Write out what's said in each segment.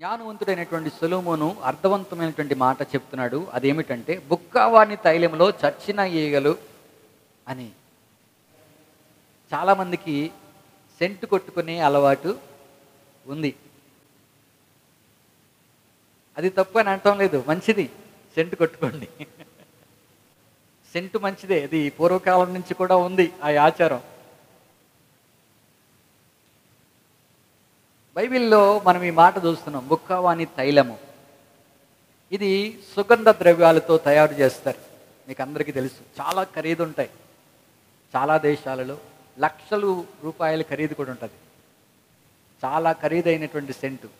జ్ఞానవంతుడైనటువంటి సొలొమోను అర్థవంతమైనటువంటి మాట చెప్తున్నాడు. అదేమిటంటే బుక్కవాని తైలంలో చచ్చిన ఈగలు అని. చాలామందికి సెంటు కొట్టుకునే అలవాటు ఉంది. అది తప్పు అని అనటం లేదు, మంచిది, సెంటు కొట్టుకోండి. సెంటు మంచిదే, అది పూర్వకాలం నుంచి కూడా ఉంది ఆ ఆచారం. బైబిల్లో మనం ఈ మాట చూస్తున్నాం, బుక్కవాని తైలము. ఇది సుగంధ ద్రవ్యాలతో తయారు చేస్తారు. మీకు అందరికీ తెలుసు, చాలా ఖరీదు ఉంటాయి. చాలా దేశాలలో లక్షలు రూపాయల ఖరీదు కూడా ఉంటుంది. చాలా ఖరీదైనటువంటి సెంటు,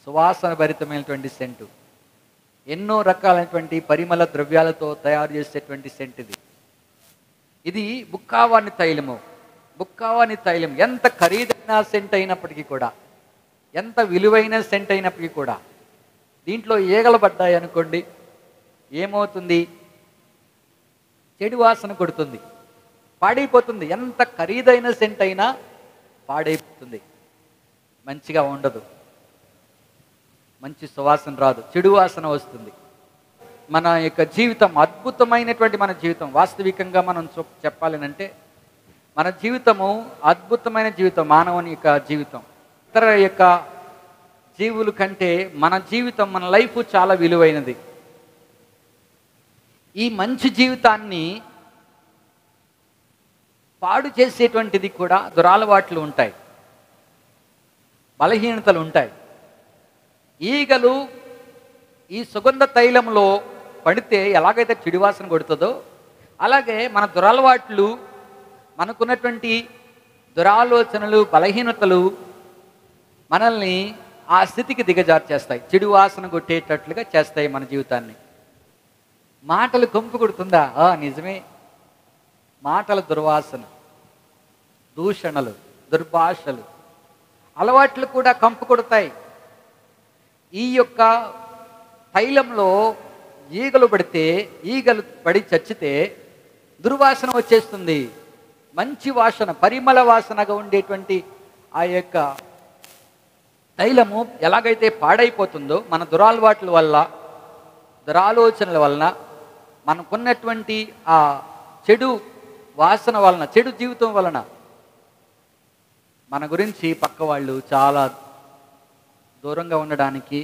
సువాసన భరితమైనటువంటి సెంటు, ఎన్నో రకాలైనటువంటి పరిమళ ద్రవ్యాలతో తయారు చేసేటువంటి సెంట్ ఇది. ఇది బుక్కవాని తైలము. బుక్కవాని తైలం ఎంత ఖరీదైన సెంట్ అయినప్పటికీ కూడా, ఎంత విలువైన సెంట్ అయినప్పటికీ కూడా, దీంట్లో ఈగలు పడ్డాయి అనుకోండి, ఏమవుతుంది? చెడు వాసన కొడుతుంది, పాడైపోతుంది. ఎంత ఖరీదైన సెంట్ అయినా పాడైపోతుంది, మంచిగా ఉండదు, మంచి సువాసన రాదు, చెడు వాసన వస్తుంది. మన యొక్క జీవితం అద్భుతమైనటువంటి మన జీవితం, వాస్తవికంగా మనం చెప్పాలి అంటే మన జీవితము అద్భుతమైన జీవితం. మానవుని యొక్క జీవితం ఇతర యొక్క జీవుల కంటే మన జీవితం, మన లైఫ్ చాలా విలువైనది. ఈ మంచి జీవితాన్ని పాడు చేసేటువంటిది కూడా దురలవాట్లు ఉంటాయి, బలహీనతలు ఉంటాయి. ఈగలు ఈ సుగంధ తైలంలో పడితే ఎలాగైతే చెడువాసన కొడుతుందో, అలాగే మన దురలవాట్లు, మనకున్నటువంటి దురాలోచనలు, బలహీనతలు మనల్ని ఆ స్థితికి దిగజార్చేస్తాయి, చెడు వాసన కొట్టేటట్లుగా చేస్తాయి మన జీవితాన్ని. మాటలు కంపు కొడుతుందా? నిజమే. మాటల దుర్వాసన, దూషణలు, దుర్భాషలు, అలవాట్లు కూడా కంపు కొడతాయి. ఈ యొక్క తైలంలో ఈగలు పడితే, ఈగలు పడి చచ్చితే దుర్వాసన వచ్చేస్తుంది. మంచి వాసన, పరిమళ వాసనగా ఉండేటువంటి ఆ యొక్క తైలము ఎలాగైతే పాడైపోతుందో, మన దురలవాట్ల వల్ల, దురాలోచనల వలన, మనకున్నటువంటి ఆ చెడు వాసన వలన, చెడు జీవితం వలన మన గురించి పక్క వాళ్ళు చాలా దూరంగా ఉండడానికి,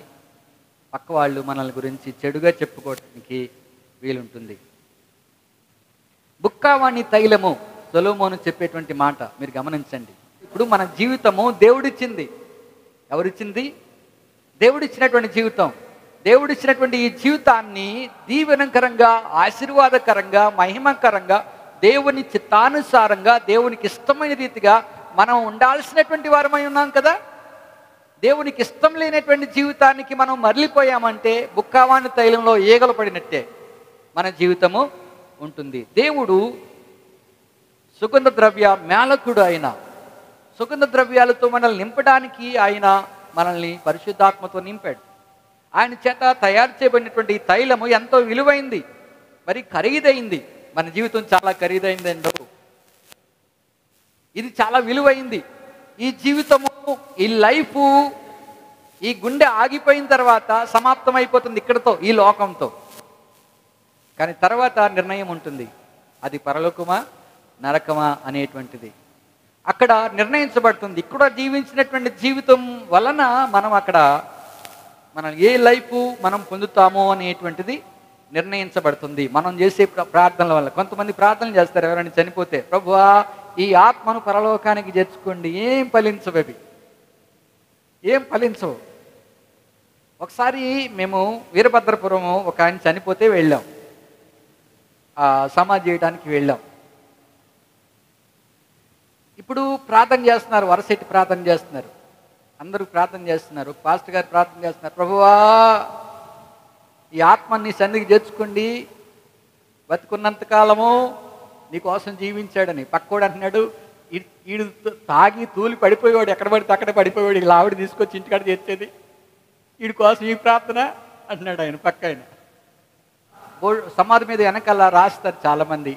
పక్క వాళ్ళు మనల్ని గురించి చెడుగా చెప్పుకోవడానికి వీలుంటుంది. బుక్కవాని తైలము సొలొమోను చెప్పేటువంటి మాట మీరు గమనించండి. ఇప్పుడు మన జీవితము దేవుడిచ్చింది. ఎవరిచ్చింది? దేవుడిచ్చినటువంటి జీవితం. దేవుడిచ్చినటువంటి ఈ జీవితాన్ని దీవెనకరంగా, ఆశీర్వాదకరంగా, మహిమకరంగా, దేవుని చిత్తానుసారంగా, దేవునికి ఇష్టమైన రీతిగా మనం ఉండాల్సినటువంటి వారమై ఉన్నాం కదా. దేవునికి ఇష్టం లేనటువంటి జీవితానికి మనం మరలిపోయామంటే బుక్కవాని తైలంలో ఈగలు పడినట్టే మన జీవితము ఉంటుంది. దేవుడు సుగంధ ద్రవ్య మేళకుడు. ఆయన సుగంధ ద్రవ్యాలతో మనల్ని నింపడానికి ఆయన మనల్ని పరిశుద్ధాత్మతో నింపాడు. ఆయన చేత తయారు చేయబడినటువంటి తైలము ఎంతో విలువైంది, మరి ఖరీదైంది. మన జీవితం చాలా ఖరీదైందండి. ఇది చాలా విలువైంది. ఈ జీవితము, ఈ లైఫ్, ఈ గుండె ఆగిపోయిన తర్వాత సమాప్తం అయిపోతుంది ఇక్కడతో, ఈ లోకంతో. కానీ తర్వాత నిర్ణయం ఉంటుంది, అది పరలోకమా నరకమా అనేటువంటిది అక్కడ నిర్ణయించబడుతుంది. ఇక్కడ జీవించినటువంటి జీవితం వలన మనం ఏ లైఫ్ మనం పొందుతామో అనేటువంటిది నిర్ణయించబడుతుంది మనం చేసే ప్రార్థనల వల్ల. కొంతమంది ప్రార్థనలు చేస్తారు, ఎవరైనా చనిపోతే, ప్రభువా ఈ ఆత్మను పరలోకానికి చేర్చుకోండి. ఏం ఫలించవు అవి, ఏం ఫలించవు. ఒకసారి మేము వీరభద్రపురము ఒక ఆయన చనిపోతే వెళ్ళాం, సమాధి చేయడానికి వెళ్ళాం. ఇప్పుడు ప్రార్థన చేస్తున్నారు, వరసెట్టి ప్రార్థన చేస్తున్నారు, అందరూ ప్రార్థన చేస్తున్నారు. పాస్టర్ గారు ప్రార్థన చేస్తున్నారు, ప్రభువా ఈ ఆత్మని సన్నిధికి చేర్చుకోండి, బతుకున్నంతకాలము నీకోసం జీవించాడని. పక్కోడు అంటున్నాడు, ఈడు తాగి తూలి పడిపోయేవాడు, ఎక్కడ పడితే అక్కడ పడిపోయేవాడు, ఇలా ఆవిడ తీసుకొచ్చి ఇంటికాడ చేర్చేది, వీడి కోసం ఈ ప్రార్థన అంటున్నాడు ఆయన. పక్క ఆయన సమాధి మీద వెనకాల రాస్తారు చాలామంది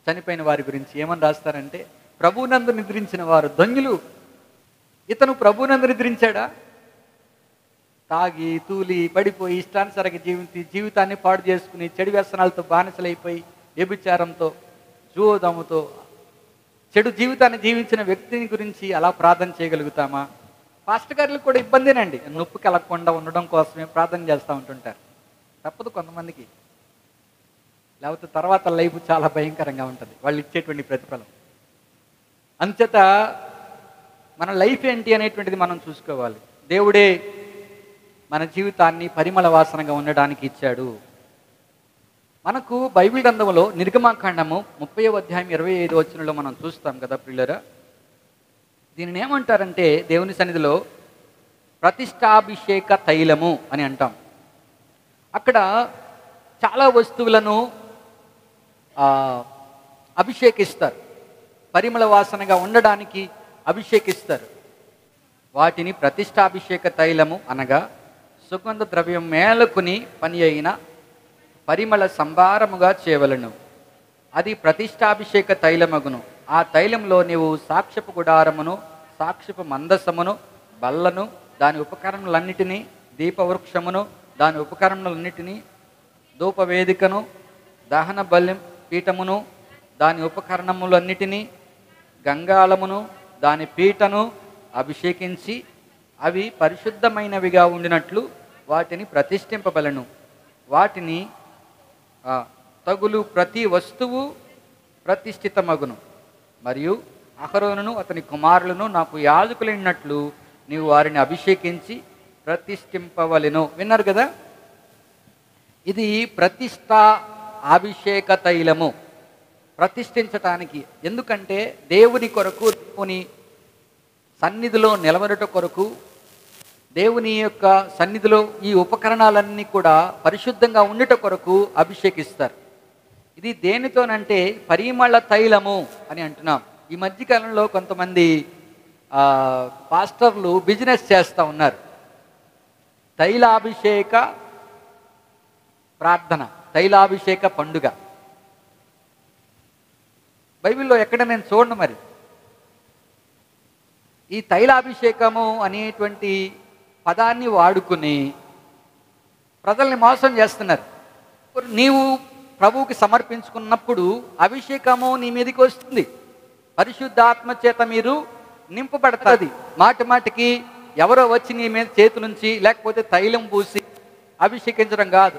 చనిపోయిన వారి గురించి. ఏమని రాస్తారంటే, ప్రభువునందు నిద్రించిన వారు ధన్యులు. ఇతను ప్రభువునందు నిద్రించాడా? తాగి తూలి పడిపోయి ఇష్టానుసారంగా జీవితాన్ని పాడు చేసుకుని చెడు వ్యసనాలతో బానిసలైపోయి వ్యభిచారంతో జూదముతో చెడు జీవితాన్ని జీవించిన వ్యక్తిని గురించి అలా ప్రార్థన చేయగలుగుతామా? పాస్టర్ గారులకు కూడా ఇబ్బందేనండి. నొప్పి కలగకుండా ఉండడం కోసమే ప్రార్థన చేస్తూ ఉంటుంటారు. తప్పదు కొంతమందికి, లేకపోతే తర్వాత లైఫ్ చాలా భయంకరంగా ఉంటుంది వాళ్ళు ఇచ్చేటువంటి ప్రతిఫలం. అంచేత మన లైఫ్ ఏంటి అనేటువంటిది మనం చూసుకోవాలి. దేవుడే మన జీవితాన్ని పరిమళ వాసనగా ఉండడానికి ఇచ్చాడు. మనకు బైబిల్ గ్రంథంలో నిర్గమాకాండము 30వ అధ్యాయం 25వ వచనంలో మనం చూస్తాం కదా ప్రియులారా. దీనిని ఏమంటారంటే దేవుని సన్నిధిలో ప్రతిష్టాభిషేక తైలము అని అంటాం. అక్కడ చాలా వస్తువులను అభిషేకిస్తారు, పరిమళ వాసనగా ఉండడానికి అభిషేకిస్తారు. వాటిని ప్రతిష్టాభిషేక తైలము అనగా సుగంధ ద్రవ్యం మేలుకుని పని అయిన పరిమళ సంభారముగా చేయవలను. అది ప్రతిష్టాభిషేక తైలమగును. ఆ తైలంలో నీవు సాక్ష్యపు గుడారమును, సాక్ష్యపు మందసమును, బల్లను, దాని ఉపకరణములన్నిటినీ, దీపవృక్షమును, దాని ఉపకరణములన్నిటినీ, ధూపవేదికను, దహన బలి పీఠమును, దాని ఉపకరణములన్నిటినీ, గంగాళమును, దాని పీటను అభిషేకించి అవి పరిశుద్ధమైనవిగా ఉండినట్లు వాటిని ప్రతిష్ఠింపబలను. వాటిని తగులు ప్రతి వస్తువు ప్రతిష్ఠితమగును. మరియు అహరోనును అతని కుమారులను నాకు యాజకులైనట్లు నీవు వారిని అభిషేకించి ప్రతిష్ఠింపవలెను. విన్నారు కదా, ఇది ప్రతిష్ట అభిషేక తైలము, ప్రతిష్ఠించటానికి. ఎందుకంటే దేవుని కొరకు, దేవుని సన్నిధిలో నిలబడట కొరకు, దేవుని యొక్క సన్నిధిలో ఈ ఉపకరణాలన్నీ కూడా పరిశుద్ధంగా ఉండట కొరకు అభిషేకిస్తారు. ఇది దేనితోనంటే పరిమళ తైలము అని అంటున్నాం. ఈ మధ్యకాలంలో కొంతమంది పాస్టర్లు బిజినెస్ చేస్తూ ఉన్నారు. తైలాభిషేక ప్రార్థన, తైలాభిషేక పండుగ. బైబిల్లో ఎక్కడ నేను చూడను. మరి ఈ తైలాభిషేకము అనేటువంటి పదాన్ని వాడుకుని ప్రజల్ని మోసం చేస్తున్నారు. నీవు ప్రభువుకి సమర్పించుకున్నప్పుడు అభిషేకము నీ మీదకి వస్తుంది, పరిశుద్ధాత్మ చేత మీరు నింపబడుతుంది. మాటి మాటికి ఎవరో వచ్చి నీ మీద చేతులుంచి లేకపోతే తైలం పూసి అభిషేకించడం కాదు.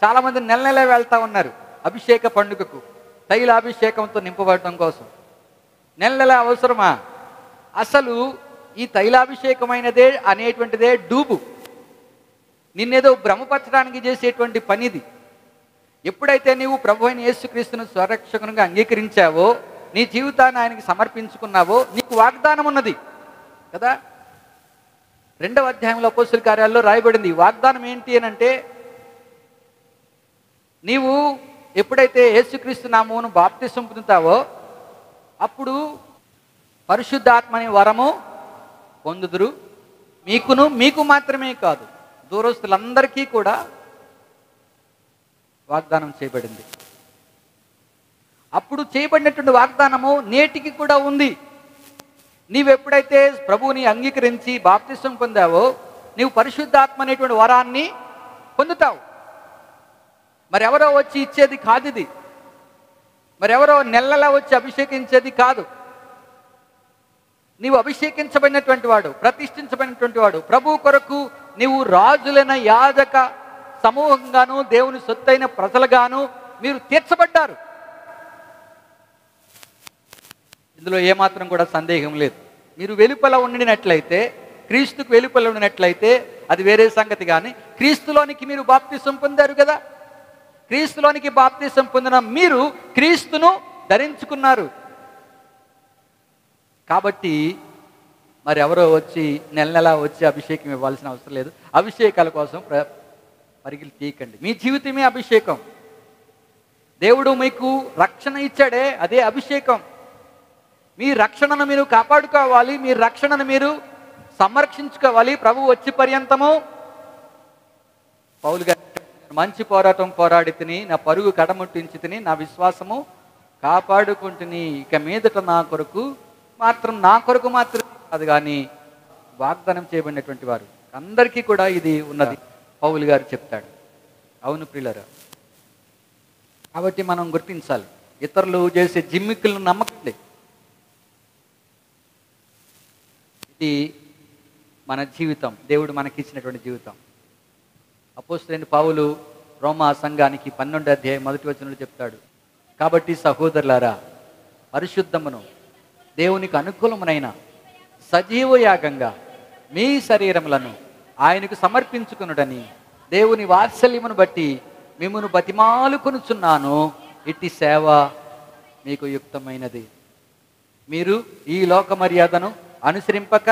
చాలామంది నెల నెల వెళ్తూ ఉన్నారు అభిషేక పండుగకు, తైలాభిషేకంతో నింపబడటం కోసం. నెల నెల అవసరమా? అసలు ఈ తైలాభిషేకమైనదే అనేటువంటిదే డూబు, నిన్నేదో భ్రమపరచడానికి చేసేటువంటి పనిది. ఎప్పుడైతే నీవు ప్రభు అయిన యేసుక్రీస్తును స్వరక్షకునిగా అంగీకరించావో, నీ జీవితాన్ని ఆయనకి సమర్పించుకున్నావో, నీకు వాగ్దానం ఉన్నది కదా. 2వ అధ్యాయంలో అపోస్తుల కార్యాల్లో రాయబడింది. వాగ్దానం ఏంటి అని అంటే, నీవు ఎప్పుడైతే యేసుక్రీస్తు నామమును బాప్తిసం పొందుతావో అప్పుడు పరిశుద్ధాత్మ అనే వరము పొందుదురు. మీకును, మీకు మాత్రమే కాదు, దూరస్తులందరికీ కూడా వాగ్దానం చేయబడింది. అప్పుడు చేయబడినటువంటి వాగ్దానము నేటికి కూడా ఉంది. నీవెప్పుడైతే ప్రభువుని అంగీకరించి బాప్తిసం పొందావో నీవు పరిశుద్ధాత్మ అనేటువంటి వరాన్ని పొందుతావు. మరెవరో వచ్చి ఇచ్చేది కాదు ఇది, మరెవరో నెలలా వచ్చి అభిషేకించేది కాదు. నీవు అభిషేకించబడినటువంటి వాడు, ప్రతిష్ఠించబడినటువంటి వాడు. ప్రభు కొరకు నీవు రాజులైన యాజక సమూహంగాను, దేవుని సొత్తైన ప్రజలుగాను మీరు తీర్చబడ్డారు. ఇందులో ఏమాత్రం కూడా సందేహం లేదు. మీరు వెలుపల ఉండినట్లయితే, క్రీస్తుకు వెలుపల ఉండినట్లయితే అది వేరే సంగతి. కానీ క్రీస్తులోనికి మీరు బాప్తిసం పొందారు కదా, క్రీస్తులోనికి బాప్తిసం పొందిన మీరు క్రీస్తును ధరించుకున్నారు. కాబట్టి మరి ఎవరో వచ్చి నెల నెలా వచ్చి అభిషేకం ఇవ్వాల్సిన అవసరం లేదు. అభిషేకాల కోసం పరిగిలు తీయకండి. మీ జీవితమే అభిషేకం. దేవుడు మీకు రక్షణ ఇచ్చాడే, అదే అభిషేకం. మీ రక్షణను మీరు కాపాడుకోవాలి, మీ రక్షణను మీరు సంరక్షించుకోవాలి. ప్రభు వచ్చి పర్యంతము పౌలు గారు మంచి పోరాటం పోరాడి తిని, నా పరుగు కడముట్టించి తిని, నా విశ్వాసము కాపాడుకుంటుని. ఇక మీదట నా కొరకు మాత్రం కాదు కానీ వాగ్దానం చేయబడినటువంటి వారు అందరికీ కూడా ఇది ఉన్నది పౌలు గారు చెప్తాడు. అవును ప్రియులారా, కాబట్టి మనం గుర్తించాలి, ఇతరులు చేసే జిమ్మిక్కులను నమ్మకండి. ఇది మన జీవితం, దేవుడు మనకిచ్చినటువంటి జీవితం. అపోస్తలుడైన పౌలు రోమా సంఘానికి 12వ అధ్యాయం 1వ వచనంలో చెప్తాడు, కాబట్టి సహోదరులారా, పరిశుద్ధమును దేవునికి అనుకూలమునైన సజీవ యాగంగా మీ శరీరములను ఆయనకు సమర్పించుకొనుడని దేవుని వాత్సల్యమును బట్టి మిమ్మును బతిమాలుకొనుచున్నాను. ఇట్టి సేవ మీకు యుక్తమైనది. మీరు ఈ లోక మర్యాదను అనుసరింపక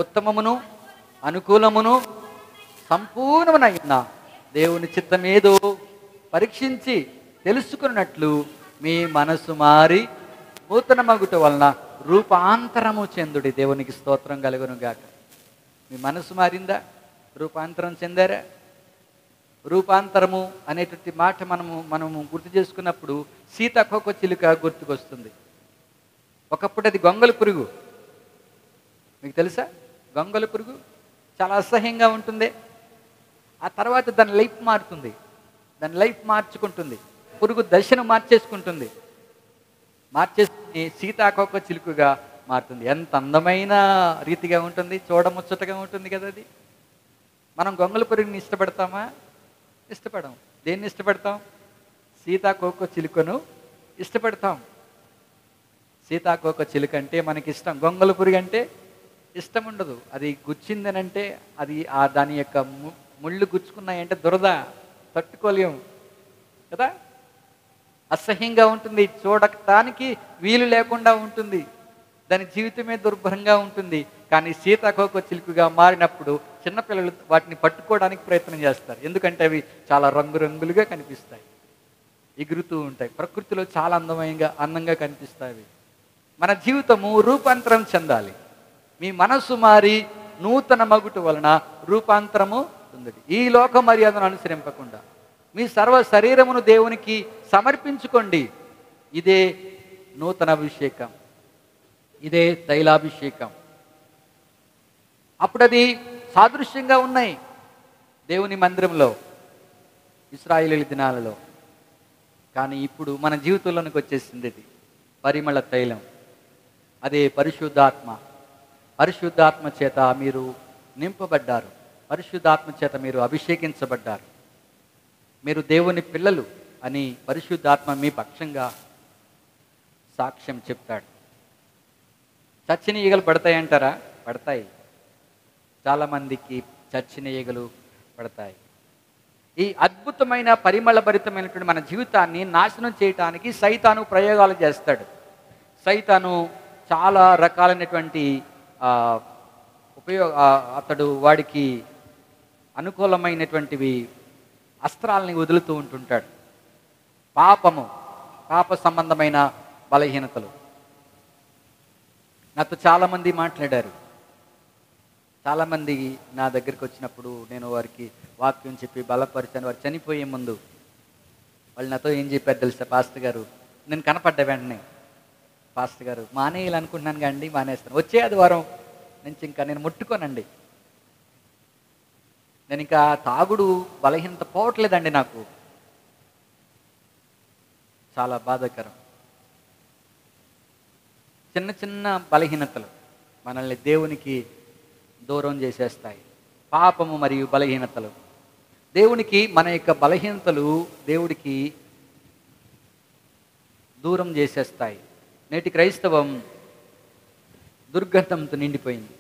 ఉత్తమమును అనుకూలమును సంపూర్ణమునైన దేవుని చిత్తమేదో పరీక్షించి తెలుసుకున్నట్లు మీ మనసు మారి నూతన మగుట వలన రూపాంతరము చెందుడి. దేవునికి స్తోత్రం కలుగును గాక. మీ మనసు మారిందా? రూపాంతరం చెందారా? రూపాంతరము అనేటువంటి మాట మనము గుర్తు చేసుకున్నప్పుడు సీతాకోక చిలుక గుర్తుకొస్తుంది. ఒకప్పుడు అది గొంగళి పురుగు. మీకు తెలుసా? గొంగళి పురుగు చాలా అసహ్యంగా ఉంటుంది. ఆ తర్వాత దాని లైఫ్ మారుతుంది, దాని లైఫ్ మార్చుకుంటుంది, పురుగు దశను మార్చేసుకుంటుంది, మార్చేసుకుని సీతాకోక చిలుకగా మారుతుంది. ఎంత అందమైన రీతిగా ఉంటుంది, చూడముచ్చటగా ఉంటుంది కదా అది. మనం గొంగళి పురుగుని ఇష్టపడతామా? ఇష్టపడం. దేన్ని ఇష్టపడతాం? సీతాకోక చిలుకను ఇష్టపడతాం. సీతాకోక చిలుక అంటే మనకి ఇష్టం, గొంగళి పురుగు అంటే ఇష్టం ఉండదు. అది గుచ్చిందనంటే అది దాని యొక్క ముళ్ళు గుచ్చుకున్నాయంటే దురద తట్టుకోలేము కదా, అసహ్యంగా ఉంటుంది, చూడటానికి వీలు లేకుండా ఉంటుంది, దాని జీవితమే దుర్భరంగా ఉంటుంది. కానీ సీతాకోక చిలుకగా మారినప్పుడు చిన్నపిల్లలు వాటిని పట్టుకోవడానికి ప్రయత్నం చేస్తారు. ఎందుకంటే అవి చాలా రంగురంగులుగా కనిపిస్తాయి, ఎగురుతూ ఉంటాయి, ప్రకృతిలో చాలా అందంగా కనిపిస్తాయి. మన జీవితము రూపాంతరం చెందాలి. మీ మనసు మారి నూతన మగుట వలన రూపాంతరము ఉంది. ఈ లోక మర్యాదను అనుసరింపకుండా మీ సర్వ శరీరమును దేవునికి సమర్పించుకోండి. ఇదే నూతన అభిషేకం, ఇదే తైలాభిషేకం. అప్పుడు అది సాదృశ్యంగా ఉన్నాయి దేవుని మందిరంలో, ఇశ్రాయేలీయుల దినాలలో. కానీ ఇప్పుడు మన జీవితంలోనికి వచ్చేసింది ఇది పరిమళ తైలం. అదే పరిశుద్ధాత్మ. పరిశుద్ధాత్మ చేత మీరు నింపబడ్డారు, పరిశుద్ధాత్మ చేత మీరు అభిషేకించబడ్డారు. మీరు దేవుని పిల్లలు అని పరిశుద్ధాత్మ మీ పక్షంగా సాక్ష్యం చెప్తాడు. చచ్చిన ఈగలు పడతాయంటారా? పడతాయి. చాలామందికి చచ్చిన ఈగలు పడతాయి. ఈ అద్భుతమైన పరిమళభరితమైనటువంటి మన జీవితాన్ని నాశనం చేయటానికి సైతాను ప్రయోగాలు చేస్తాడు. సైతాను చాలా రకాలైనటువంటి అతడు వాడికి అనుకూలమైనటువంటివి అస్త్రాలని వదులుతూ ఉంటుంటాడు. పాప సంబంధమైన బలహీనతలు. నాతో చాలామంది మాట్లాడారు. చాలామంది నా దగ్గరికి వచ్చినప్పుడు నేను వారికి వాక్యం చెప్పి బలపరిచాను. వారు చనిపోయే ముందు వాళ్ళు నాతో ఏం చెప్పారు తెలుసా? పాస్టర్ గారు, నేను కనపడ్డా వెంటనే, పాస్టర్ గారు మానేయాలనుకుంటున్నాను కానీ మానేస్తాను, వచ్చే ఆదివారం నుంచి ఇంకా నేను ముట్టుకోనండి, నేను ఇంకా తాగుడు బలహీనత పోవట్లేదండి, నాకు చాలా బాధాకరం. చిన్న చిన్న బలహీనతలు మనల్ని దేవునికి దూరం చేసేస్తాయి. పాపము మరియు బలహీనతలు దేవునికి, మన యొక్క బలహీనతలు దేవుడికి దూరం చేసేస్తాయి. నేటి క్రైస్తవం దుర్గంధంతో నిండిపోయింది.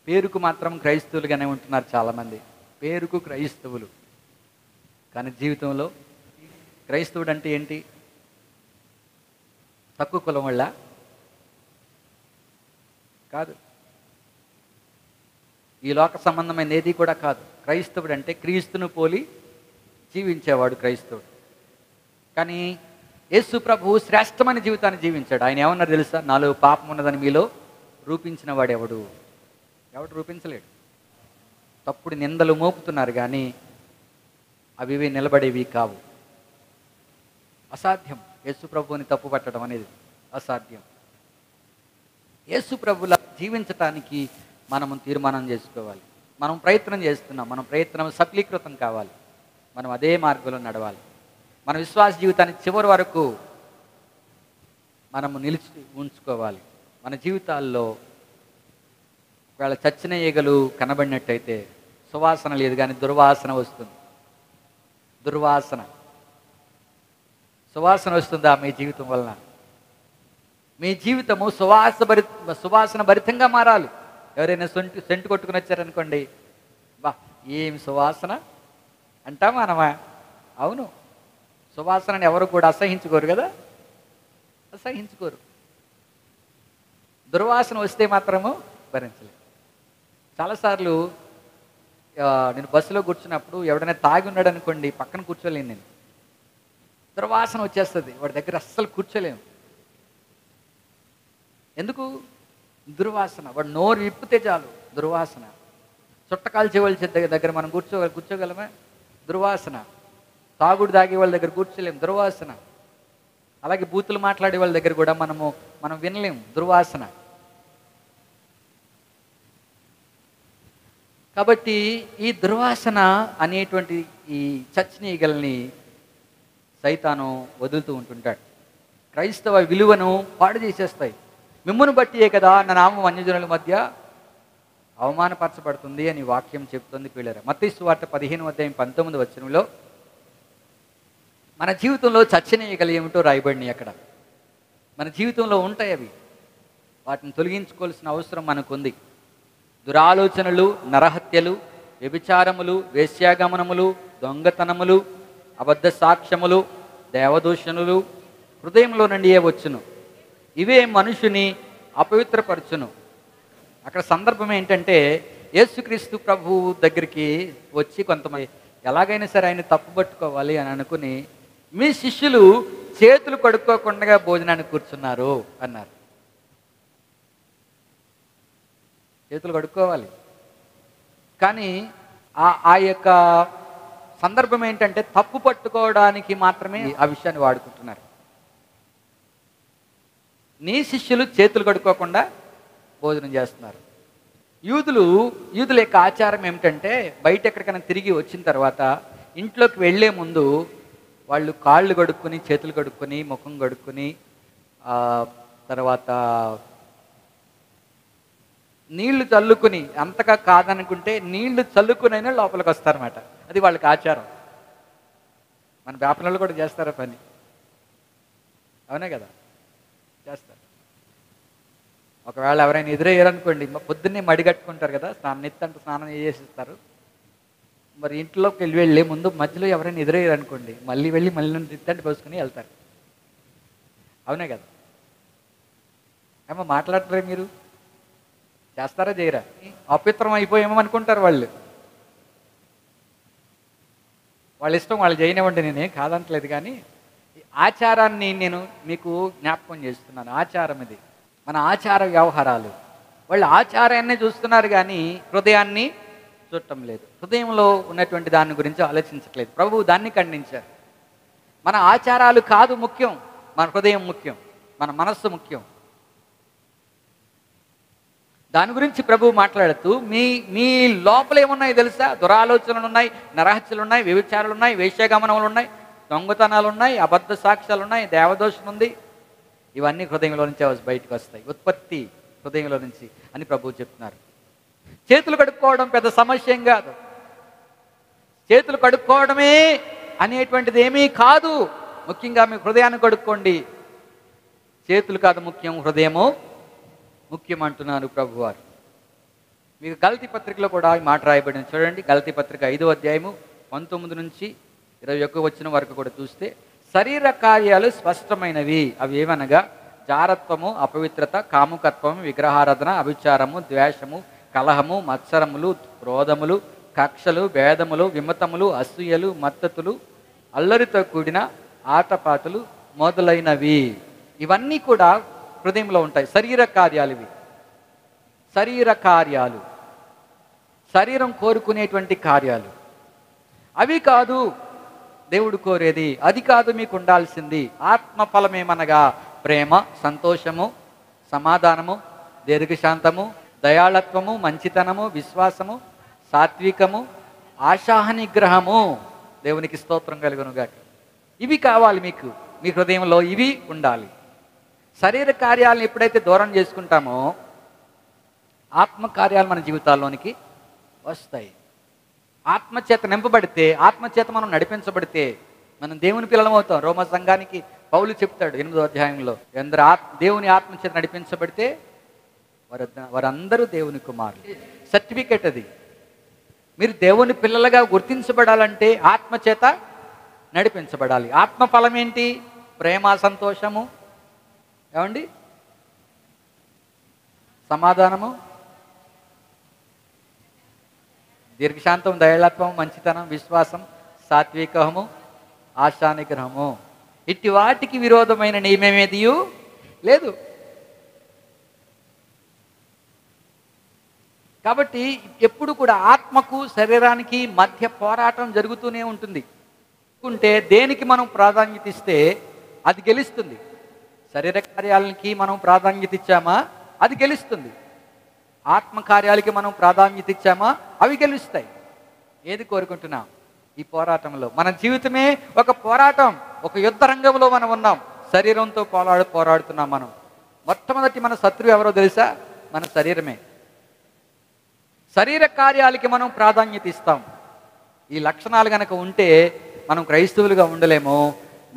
పేరుకు మాత్రం క్రైస్తవులుగానే ఉంటున్నారు చాలామంది, పేరుకు క్రైస్తవులు, కానీ జీవితంలో క్రైస్తవుడు అంటే ఏంటి? తక్కువ కులం వల్ల కాదు, ఈ లోక సంబంధమైన ఏది కూడా కాదు. క్రైస్తవుడు అంటే క్రీస్తును పోలి జీవించేవాడు క్రైస్తవుడు. కానీ యేసు ప్రభువు శ్రేష్టమైన జీవితాన్ని జీవించాడు. ఆయన ఏమన్నారు తెలుసా? నాలో పాపం ఉన్నదని మీలో రూపించిన వాడు ఎవడు రూపించలేడు. తప్పుడు నిందలు మోపుతున్నారు కానీ అవి నిలబడేవి కావు. అసాధ్యం. యేసు ప్రభువుని తప్పు పట్టడం అనేది అసాధ్యం. యేసు ప్రభువులా జీవించటానికి మనము తీర్మానం చేసుకోవాలి. మనం ప్రయత్నం చేస్తున్నాం, మన ప్రయత్నం సఫలీకృతం కావాలి, మనం అదే మార్గంలో నడవాలి. మన విశ్వాస జీవితాన్ని చివరి వరకు మనము నిలిచి ఉంచుకోవాలి. మన జీవితాల్లో ఒకవేళ చచ్చిన ఈగలు కనబడినట్టయితే సువాసన లేదు కానీ దుర్వాసన వస్తుంది. దుర్వాసన, సువాసన వస్తుందా మీ జీవితం వలన? మీ జీవితము సువాసన భరితంగా మారాలి. ఎవరైనా సెంటు కొట్టుకుని వచ్చారనుకోండి, బా ఏం సువాసన అంటామా అనమా? అవును, సువాసనని ఎవరు కూడా అసహించుకోరు కదా, అసహించుకోరు. దుర్వాసన వస్తే మాత్రము భరించలేదు. చాలాసార్లు నేను బస్సులో కూర్చున్నప్పుడు ఎవడైనా తాగి ఉన్నాడు అనుకోండి, పక్కన కూర్చోలేను నేను. దుర్వాసన వచ్చేస్తుంది, వాడి దగ్గర అస్సలు కూర్చోలేము. ఎందుకు? దుర్వాసన. వాడు నోరు విప్పితే చాలు దుర్వాసన. చుట్టకాలు చెవుల దగ్గర మనం కూర్చోగలమా? దుర్వాసన. తాగుడు తాగే వాళ్ళ దగ్గర కూర్చోలేము, దుర్వాసన. అలాగే బూతులు మాట్లాడే వాళ్ళ దగ్గర కూడా మనం వినలేము, దుర్వాసన. కాబట్టి ఈ దుర్వాసన అనేటువంటి ఈ చచ్చిన ఈగల్ని సైతాను వదులుతూ ఉంటుంటాడు. క్రైస్తవ విలువను పాడు చేసేస్తాయి. మిమ్మును బట్టియే కదా నా నామం అన్యజనుల మధ్య అవమానపరచబడుతుంది అని వాక్యం చెప్తుంది పిల్లరా. మత్తయి సువార్త 15:19 మన జీవితంలో చచ్చిన ఈగలు ఏమిటో రాయబడినాయి అక్కడ. మన జీవితంలో ఉంటాయి అవి, వాటిని తొలగించుకోవాల్సిన అవసరం మనకుంది. దురాలోచనలు, నరహత్యలు, వ్యభిచారములు, వేశ్యాగమనములు, దొంగతనములు, అబద్ధ సాక్ష్యములు, దేవదూషణులు హృదయంలో నుండియే వచ్చును. ఇవే మనుషుని అపవిత్రపరచును. అక్కడ సందర్భం ఏంటంటే, యేసుక్రీస్తు ప్రభువు దగ్గరికి వచ్చి కొంతమంది ఎలాగైనా సరే ఆయన తప్పుపట్టుకోవాలి అని అనుకుని, మీ శిష్యులు చేతులు కడుక్కోకుండా భోజనానికి కూర్చున్నారు అన్నారు. చేతులు కడుక్కోవాలి, కానీ ఆ యొక్క సందర్భం ఏంటంటే తప్పు పట్టుకోవడానికి మాత్రమే ఆ విషయాన్ని వాడుకుంటున్నారు. నీ శిష్యులు చేతులు కడుక్కోకుండా భోజనం చేస్తున్నారు. యూదుల యొక్క ఆచారం ఏమిటంటే, బయట ఎక్కడికైనా తిరిగి వచ్చిన తర్వాత ఇంట్లోకి వెళ్లే ముందు వాళ్ళు కాళ్ళు కడుక్కొని, చేతులు కడుక్కొని, ముఖం కడుక్కొని, తర్వాత నీళ్లు చల్లుకుని, అంతగా కాదనుకుంటే నీళ్లు చల్లుకునైనా లోపలికి వస్తారన్నమాట. అది వాళ్ళకి ఆచారం. మన వ్యాపారంలో కూడా చేస్తారా పని? అవునే కదా, చేస్తారు. ఒకవేళ ఎవరైనా ఎదురయ్యారనుకోండి, పొద్దున్నే మడిగట్టుకుంటారు కదా, స్నానం చేసేస్తారు. మరి ఇంట్లోకి వెళ్ళే ముందు మధ్యలో ఎవరైనా ఎదురయ్యారనుకోండి, మళ్ళీ నిత్తంటి పోసుకుని వెళ్తారు. అవునే కదా? ఏమో మాట్లాడతారే మీరు? చేస్తారా చేయరా? అపవిత్రం అయిపోయేమో అనుకుంటారు వాళ్ళు. వాళ్ళ ఇష్టం, వాళ్ళు చేయనివ్వండి, నేనేం కాదంటలేదు. కానీ ఆచారాన్ని నేను మీకు జ్ఞాపకం చేస్తున్నాను. ఆచారం ఇది, మన ఆచార వ్యవహారాలు. వాళ్ళు ఆచారాన్ని చూస్తున్నారు కానీ హృదయాన్ని చూడటం లేదు. హృదయంలో ఉన్నటువంటి దాని గురించి ఆలోచించట్లేదు. ప్రభువు దాన్ని ఖండించారు. మన ఆచారాలు కాదు ముఖ్యం, మన హృదయం ముఖ్యం, మన మనస్సు ముఖ్యం. దాని గురించి ప్రభువు మాట్లాడుతూ, మీ లోపల ఏమున్నాయి తెలుసా? దురాలోచనలు ఉన్నాయి, నరహత్యలు ఉన్నాయి, వ్యభిచారాలు ఉన్నాయి, వేశ్యాగమనములు ఉన్నాయి, దొంగతనాలు ఉన్నాయి, అబద్ధ సాక్ష్యాలు ఉన్నాయి, దేవదోషం ఉంది. ఇవన్నీ హృదయంలో నుంచి బయటకు వస్తాయి. ఉత్పత్తి హృదయంలో నుంచి అని ప్రభువు చెప్తున్నారు. చేతులు కడుక్కోవడం పెద్ద సమస్య ఏం కాదు. చేతులు కడుక్కోవడమే అనేటువంటిది ఏమీ కాదు. ముఖ్యంగా మీ హృదయాన్ని కడుక్కోండి. చేతులు కాదు ముఖ్యం, హృదయము ముఖ్యం అంటున్నారు ప్రభువారు. మీకు గలతీ పత్రికలో కూడా ఈ మాట రాయబడింది. చూడండి, గలతీ పత్రిక 5:19-21 వరకు కూడా చూస్తే, శరీర కార్యాలు స్పష్టమైనవి. అవి ఏమనగా జారత్వము, అపవిత్రత, కాముకత్వము, విగ్రహారాధన, అభిచారము, ద్వేషము, కలహము, మత్సరములు, క్రోధములు, కక్షలు, భేదములు, విమతములు, అసూయలు, మత్తతులు, అల్లరితో కూడిన ఆటపాటలు మొదలైనవి. ఇవన్నీ కూడా హృదయంలో ఉంటాయి. శరీర కార్యాలు ఇవి. శరీర కార్యాలు, శరీరం కోరుకునేటువంటి కార్యాలు. అవి కాదు దేవుడు కోరేది, అది కాదు మీకు ఉండాల్సింది. ఆత్మఫలమేమనగా ప్రేమ, సంతోషము, సమాధానము, దీర్ఘశాంతము, దయాళత్వము, మంచితనము, విశ్వాసము, సాత్వికము, ఆశాహ నిగ్రహము. దేవునికి స్తోత్రం కలుగునుగాక. ఇవి కావాలి మీకు, మీ హృదయంలో ఇవి ఉండాలి. శరీర కార్యాలను ఎప్పుడైతే దూరం చేసుకుంటామో ఆత్మకార్యాలు మన జీవితాల్లోనికి వస్తాయి. ఆత్మచేత నింపబడితే, ఆత్మచేత మనం నడిపించబడితే మనం దేవుని పిల్లలం అవుతాం. రోమా సంఘానికి పౌలు చెప్తాడు 8వ అధ్యాయంలో, ఎందరు దేవుని ఆత్మచేత నడిపించబడితే వారందరూ దేవుని కుమారులు. సర్టిఫికేట్ అది. మీరు దేవుని పిల్లలుగా గుర్తించబడాలంటే ఆత్మచేత నడిపించబడాలి. ఆత్మ ఫలం ఏంటి? ప్రేమ, సంతోషము, ఏమండి, సమాధానము, దీర్ఘశాంతం, దయాళత్వం, మంచితనం, విశ్వాసం, సాత్వికము, ఆశానిగ్రహము. ఇట్టి వాటికి విరోధమైన నియమమేదియు లేదు. కాబట్టి ఎప్పుడు కూడా ఆత్మకు శరీరానికి మధ్య పోరాటం జరుగుతూనే ఉంటుంది. ఉంటే దేనికి మనం ప్రాధాన్యత ఇస్తే అది గెలుస్తుంది. శరీర కార్యాలకి మనం ప్రాధాన్యత ఇచ్చామా అది గెలుస్తుంది. ఆత్మకార్యాలకి మనం ప్రాధాన్యత ఇచ్చామా అవి గెలుస్తాయి. ఏది కోరుకుంటున్నాం? ఈ పోరాటంలో మన జీవితమే ఒక పోరాటం, ఒక యుద్ధ రంగంలో మనం ఉన్నాం. శరీరంతో పోరాడుతున్నాం మనం. మొట్టమొదటి మన శత్రువు ఎవరో తెలుసా? మన శరీరమే. శరీర కార్యాలకి మనం ప్రాధాన్యత ఇస్తాం. ఈ లక్షణాలు కనుక ఉంటే మనం క్రైస్తవులుగా ఉండలేము,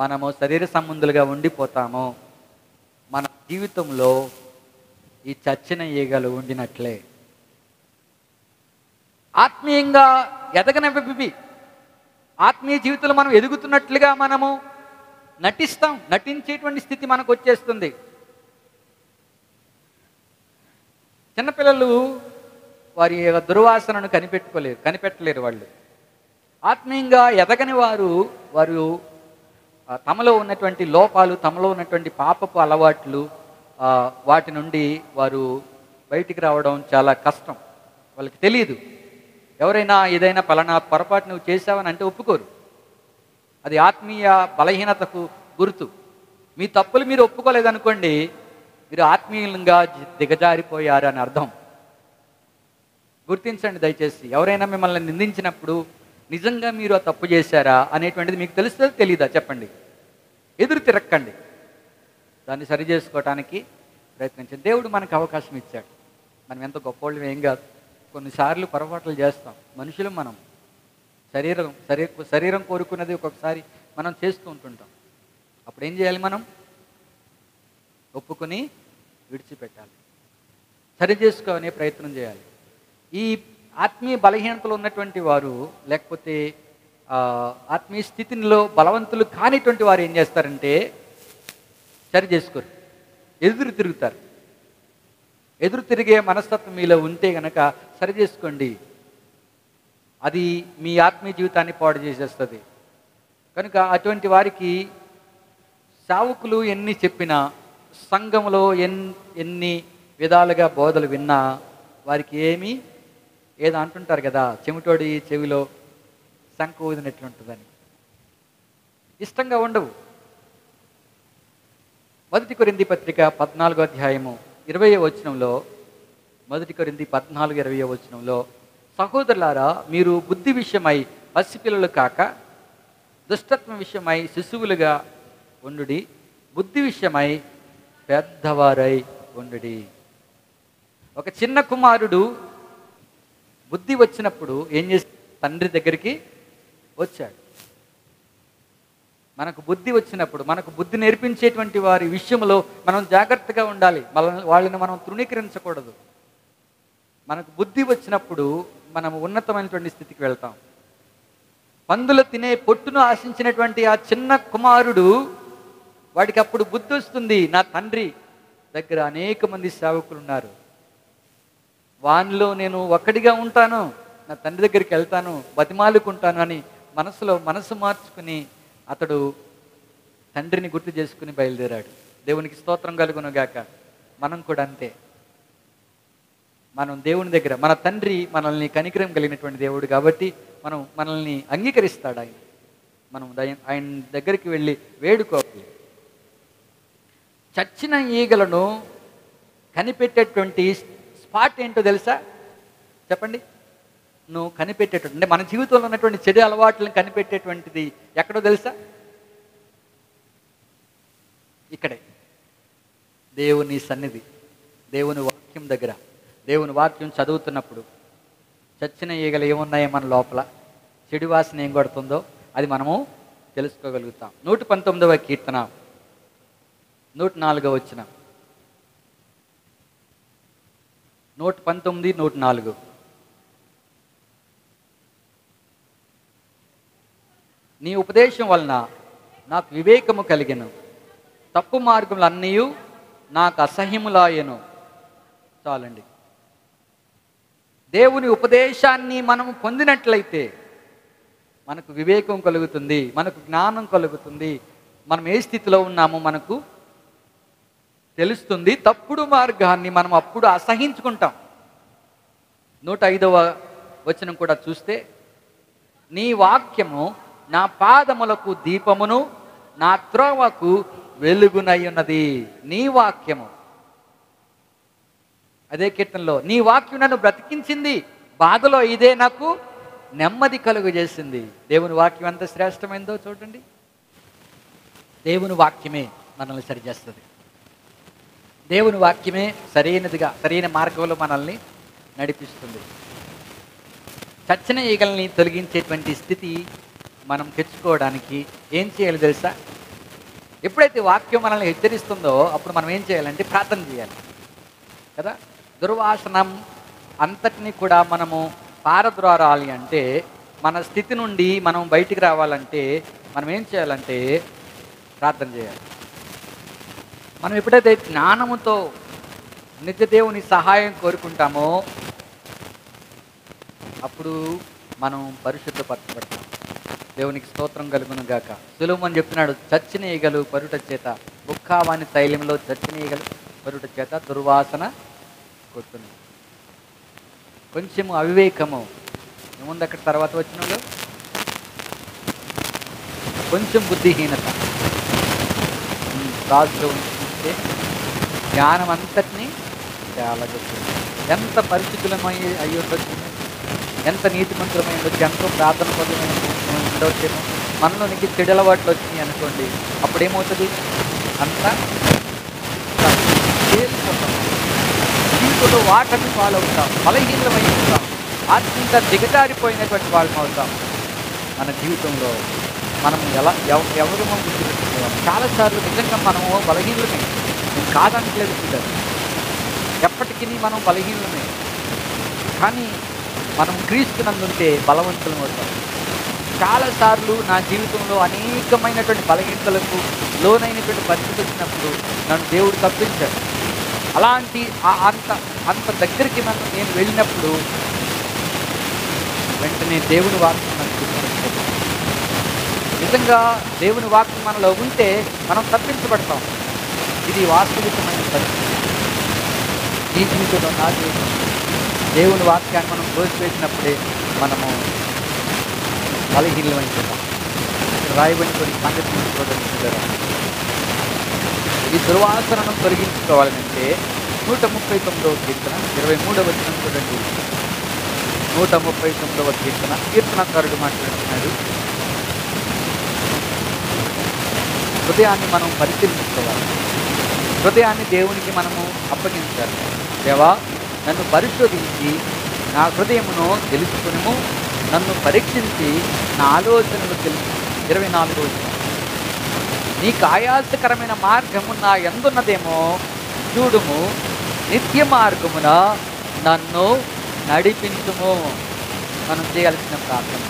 మనము శరీర సంబంధులుగా ఉండిపోతాము. మన జీవితంలో ఈ చచ్చిన ఈగలు ఉండినట్లే. ఆత్మీయంగా ఎదగనివ్వి. ఆత్మీయ జీవితంలో మనం ఎదుగుతున్నట్లుగా మనము నటిస్తాం. నటించేటువంటి స్థితి మనకు వచ్చేస్తుంది. చిన్నపిల్లలు వారి దుర్వాసనను కనిపెట్టలేరు. వాళ్ళు ఆత్మీయంగా ఎదగని వారు తమలో ఉన్నటువంటి లోపాలు, తమలో ఉన్నటువంటి పాపపు అలవాట్లు, వాటి నుండి వారు బయటికి రావడం చాలా కష్టం. వాళ్ళకి తెలియదు. ఎవరైనా ఏదైనా పలానా పొరపాటు నువ్వు చేసావని అంటే ఒప్పుకోరు. అది ఆత్మీయ బలహీనతకు గుర్తు. మీ తప్పులు మీరు ఒప్పుకోలేదనుకోండి, మీరు ఆత్మీయంగా దిగజారిపోయారు అని అర్థం. గుర్తించండి దయచేసి. ఎవరైనా మిమ్మల్ని నిందించినప్పుడు నిజంగా మీరు ఆ తప్పు చేశారా అనేటువంటిది మీకు తెలుస్తుందో తెలీదా? చెప్పండి. ఎదురు తిరక్కండి. దాన్ని సరి చేసుకోవటానికి ప్రయత్నించండి. దేవుడు మనకు అవకాశం ఇచ్చాడు. మనం ఎంత గొప్పవాళ్ళం ఏం కాదు. కొన్నిసార్లు పొరపాట్లు చేస్తాం. మనుషులు మనం. శరీరం కోరుకున్నది ఒక్కొక్కసారి మనం చేస్తూ ఉంటుంటాం. అప్పుడు ఏం చేయాలి? మనం ఒప్పుకొని విడిచిపెట్టాలి. సరి చేసుకోనే ప్రయత్నం చేయాలి. ఈ ఆత్మీయ బలహీనతలు ఉన్నటువంటి వారు, లేకపోతే ఆత్మీయ స్థితిలో బలవంతులు కానిటువంటి వారు ఏం చేస్తారంటే సరి చేసుకోరు, ఎదురు తిరుగుతారు. ఎదురు తిరిగే మనస్తత్వం మీలో ఉంటే గనక సరి చేసుకోండి. అది మీ ఆత్మీయ జీవితాన్ని పాడు చేసేస్తుంది. కనుక అటువంటి వారికి సేవకులు ఎన్ని చెప్పినా, సంఘంలో ఎన్ని విధాలుగా బోధలు విన్నా వారికి ఏదో అంటుంటారు కదా, చెమిటోడి చెవిలో శంఖ ఊదినట్లుంటుందని. ఇష్టంగా ఉండవు. 1 కొరింథీ పత్రిక 14వ అధ్యాయము 20వ వచనంలో, 1 కొరింథీ 14:20వ వచనంలో, సహోదరులారా, మీరు బుద్ధి విషయమై పసిపిల్లలు కాక దుష్టత్వం విషయమై శిశువులుగా ఉండుడి, బుద్ధి విషయమై పెద్దవారై ఉండుడి. ఒక చిన్న కుమారుడు బుద్ధి వచ్చినప్పుడు ఏం చేసి తండ్రి దగ్గరికి వచ్చాడు. మనకు బుద్ధి వచ్చినప్పుడు, మనకు బుద్ధి నేర్పించేటువంటి వారి విషయంలో మనం జాగ్రత్తగా ఉండాలి. వాళ్ళని మనం తృణీకరించకూడదు. మనకు బుద్ధి వచ్చినప్పుడు మనం ఉన్నతమైనటువంటి స్థితికి వెళ్తాం. పందులు తినే పొట్టును ఆశించినటువంటి ఆ చిన్న కుమారుడు, వాడికి అప్పుడు బుద్ధి వస్తుంది. నా తండ్రి దగ్గర అనేక మంది సేవకులు ఉన్నారు, వానిలో నేను ఒక్కడిగా ఉంటాను, నా తండ్రి దగ్గరికి వెళ్తాను, బతిమాలుకుంటాను అని మనసు మార్చుకుని అతడు తండ్రిని గుర్తు చేసుకుని బయలుదేరాడు. దేవునికి స్తోత్రం కలుగును గాక. మనం కూడా అంతే. మనం దేవుని దగ్గర, మన తండ్రి మనల్ని కనికరం కలిగినటువంటి దేవుడు కాబట్టి మనల్ని అంగీకరిస్తాడు ఆయన. మనం ఆయన దగ్గరికి వెళ్ళి వేడుకోవాలి. చచ్చిన ఈగలను కనిపెట్టేటువంటి స్పాట్ ఏంటో తెలుసా? చెప్పండి. కనిపెట్టేటువంటి, అంటే మన జీవితంలో ఉన్నటువంటి చెడు అలవాట్లను కనిపెట్టేటువంటిది ఎక్కడో తెలుసా? ఇక్కడే, దేవుని సన్నిధి, దేవుని వాక్యం దగ్గర. దేవుని వాక్యం చదువుతున్నప్పుడు చచ్చిన ఈగలు ఏమున్నాయో మన లోపల, చెడు వాసన ఏం కొడుతుందో అది మనము తెలుసుకోగలుగుతాం. 119వ కీర్తన 104వ వచనం. 119, 104. నీ ఉపదేశం వలన నాకు వివేకము కలిగెను, తప్పు మార్గములన్నీ నాకు అసహ్యములాయెను. చాలండి. దేవుని ఉపదేశాన్ని మనము పొందినట్లయితే మనకు వివేకం కలుగుతుంది, మనకు జ్ఞానం కలుగుతుంది, మనం ఏ స్థితిలో ఉన్నామో మనకు తెలుస్తుంది. తప్పుడు మార్గాన్ని మనం అప్పుడు అసహించుకుంటాం. 105వ వచనం కూడా చూస్తే, నీ వాక్యము నా పాదములకు దీపమును నా త్రోవకు వెలుగునై ఉన్నది. నీ వాక్యము, అదే కీర్తనలో, నీ వాక్యం నన్ను బ్రతికించింది, బాధలో ఇదే నాకు నెమ్మది కలుగు చేసింది. దేవుని వాక్యం ఎంత శ్రేష్టమైందో చూడండి. దేవుని వాక్యమే మనల్ని సరిచేస్తుంది. దేవుని వాక్యమే సరైన మార్గంలో మనల్ని నడిపిస్తుంది. చచ్చిన ఈగల్ని తొలగించేటువంటి స్థితి మనం తెచ్చుకోవడానికి ఏం చేయాలి తెలుసా? ఎప్పుడైతే వాక్యం మనల్ని హెచ్చరిస్తుందో అప్పుడు మనం ఏం చేయాలంటే ప్రార్థన చేయాలి కదా. దుర్వాసనం అంతటినీ కూడా మనము పారద్రోరాలి అంటే, మన స్థితి నుండి మనం బయటికి రావాలంటే మనం ఏం చేయాలంటే ప్రార్థన చేయాలి. మనం ఎప్పుడైతే జ్ఞానముతో నిత్యదేవుని సహాయం కోరుకుంటామో అప్పుడు మనం పరిశుద్ధపరచబడతాం. దేవునికి స్తోత్రం కలుగును గాక. సులోమోను చెప్తున్నాడు, చచ్చిన ఈగలు పరుట చేత, బుక్కావాని తైలంలో చచ్చిన ఈగలు పరుట చేత దుర్వాసన కొట్టును. కొంచెము అవివేకము ఏముంది అక్కడ తర్వాత వచ్చినలో, కొంచెం బుద్ధిహీనత రాజులో ఉంటే జ్ఞానం అంతటినీ చాలా చెప్తుంది. ఎంత పరిస్థితులమై అయ్యుండొచ్చు, ఎంత నీతిమంతులమై ఉండొచ్చు, ఎంతో ప్రార్థన పరులమైన ఉండవచ్చేమో, మనలోనికి చెడు అలవాట్లు వచ్చినాయి అనుకోండి, అప్పుడేమవుతుంది? అంతా జీవితంలో వాటని ఫాలో అవుతాం, బలహీనమై ఉంటాం, ఆత్మీయంగా దిగజారిపోయినటువంటి వాళ్ళం అవుతాం. మన జీవితంలో మనం ఎవరు మనం గుర్తుపెట్టుకోవాలి. చాలాసార్లు నిజంగా మనము బలహీనమే, నేను కాదనట్లేదు పిల్లలు, ఎప్పటికీ మనం బలహీనమే. కానీ మనం క్రీస్తునందుంటే బలవంతులం అవుతాం. చాలాసార్లు నా జీవితంలో అనేకమైనటువంటి బలహీనతలకు లోనైనటువంటి పరిస్థితి వచ్చినప్పుడు నన్ను దేవుడు తప్పించాడు. అలాంటి అంత దగ్గరికి నేను వెళ్ళినప్పుడు వెంటనే దేవుని వాక్యం మనకు నిజంగా దేవుని వాక్యం మనలో ఉంటే మనం తప్పించబడతాం. ఇది వాస్తవికమైన పరిస్థితి. ఈ జీవితంలో నా జీవితం దేవుని వాక్యాన్ని మనం తోసివేసినప్పుడే మనము బలహీనమైపోతాం. రాయబడిన కొన్ని సంగతి చూడండి. ఈ దుర్వాసనను తొలగించుకోవాలంటే 139వ కీర్తన 23వ వచనం చూడండి. 139వ కీర్తనకారుడు మాట్లాడుతున్నాడు, హృదయాన్ని మనం పరిశీలించుకోవాలి. హృదయాన్ని దేవునికి మనము అప్పగించాలి. దేవా, నన్ను పరిశోధించి నా హృదయమును తెలుసుకుని నన్ను పరీక్షించి నా ఆలోచనలు తెలుసు. 24వ వచనం, నీకు ఆయాసకరమైన మార్గము నా యందున్నదేమో చూడుము, నిత్య మార్గమున నన్ను నడిపించుము. మనం చేయాల్సిన ప్రార్థన.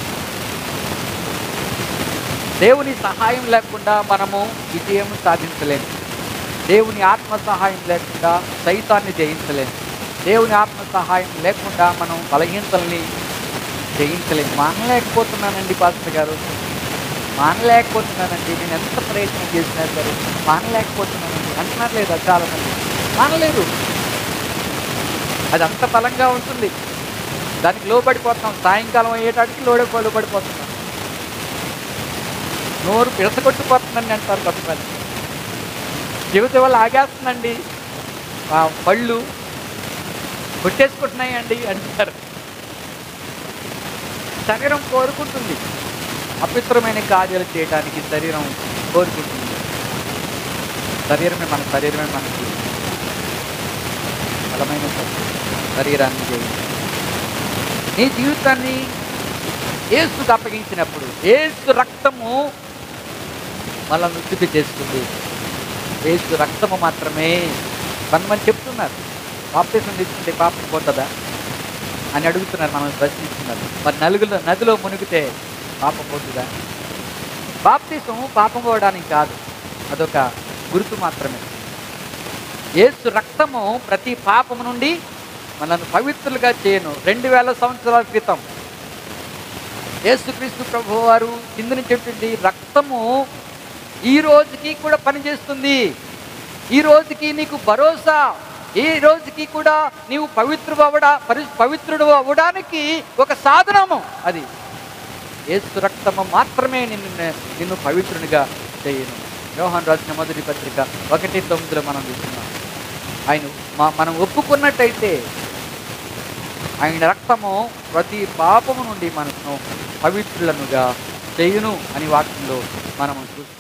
దేవుని సహాయం లేకుండా మనము విజయం సాధించలేము. దేవుని ఆత్మ సహాయం లేకుండా సైతాన్ని జయించలేము. దేవుని ఆత్మ సహాయం లేకుండా మనం బలహీనతల్ని జయించలేము. మానలేకపోతున్నానండి పాస్టర్ గారు, మానలేకపోతున్నానండి, నేను ఎంత ప్రయత్నం చేసినా సరే మానలేకపోతున్నానండి అంటున్నారు లేదా? చాలా మంది మానలేరు. అది అంత బలంగా ఉంటుంది, దానికి లోబడిపోతున్నాం. సాయంకాలం అయ్యేటానికి లోబడిపోతున్నాం. నోరు పిడసగొట్టిపోతుందండి అంటారు కొంతమంది. జీవితం వల్ల ఆగేస్తుందండి, పళ్ళు కొట్టేసుకుంటున్నాయండి అంటారు. శరీరం కోరుకుంటుంది, అపవిత్రమైన కార్యాలు చేయడానికి శరీరం కోరుకుంటుంది. శరీరమే మనకి బలమైన శరీరాన్ని చేయించి నీ జీవితాన్ని యేసుకు అప్పగించినప్పుడు యేసు రక్తము మనల్ని శుద్ధి చేస్తుంది. యేసు రక్తము మాత్రమే. కొంతమంది చెప్తున్నారు బాప్తిసం తీసుకుంటే పాపం పోతుందా అని అడుగుతున్నారు, మనల్ని ప్రశ్నిస్తున్నారు. మరి నదిలో మునిగితే పాపం పోతుందా? బాప్తిసం పాపం పోవడానికి కాదు, అదొక గుర్తు మాత్రమే. యేసు రక్తము ప్రతి పాపము నుండి మనల్ని పవిత్రులుగా చేయను. 2000 సంవత్సరాల క్రితం యేసుక్రీస్తు ప్రభువు వారు చిందించేటువంటి రక్తము ఈ రోజుకి కూడా పనిచేస్తుంది. ఈ రోజుకి నీకు భరోసా, ఈ రోజుకి కూడా నీవు పవిత్రుడు అవ్వడానికి ఒక సాధనము. అది యేసు రక్తము మాత్రమే నిన్ను పవిత్రునిగా చేయను. యోహాను రాసిన మొదటి పత్రిక 1:9 మనం చూస్తున్నాం. మనం ఒప్పుకున్నట్టయితే ఆయన రక్తము ప్రతి పాపము నుండి మనను పవిత్రులనుగా చేయును అని వాక్యంలో మనము చూస్తున్నాం.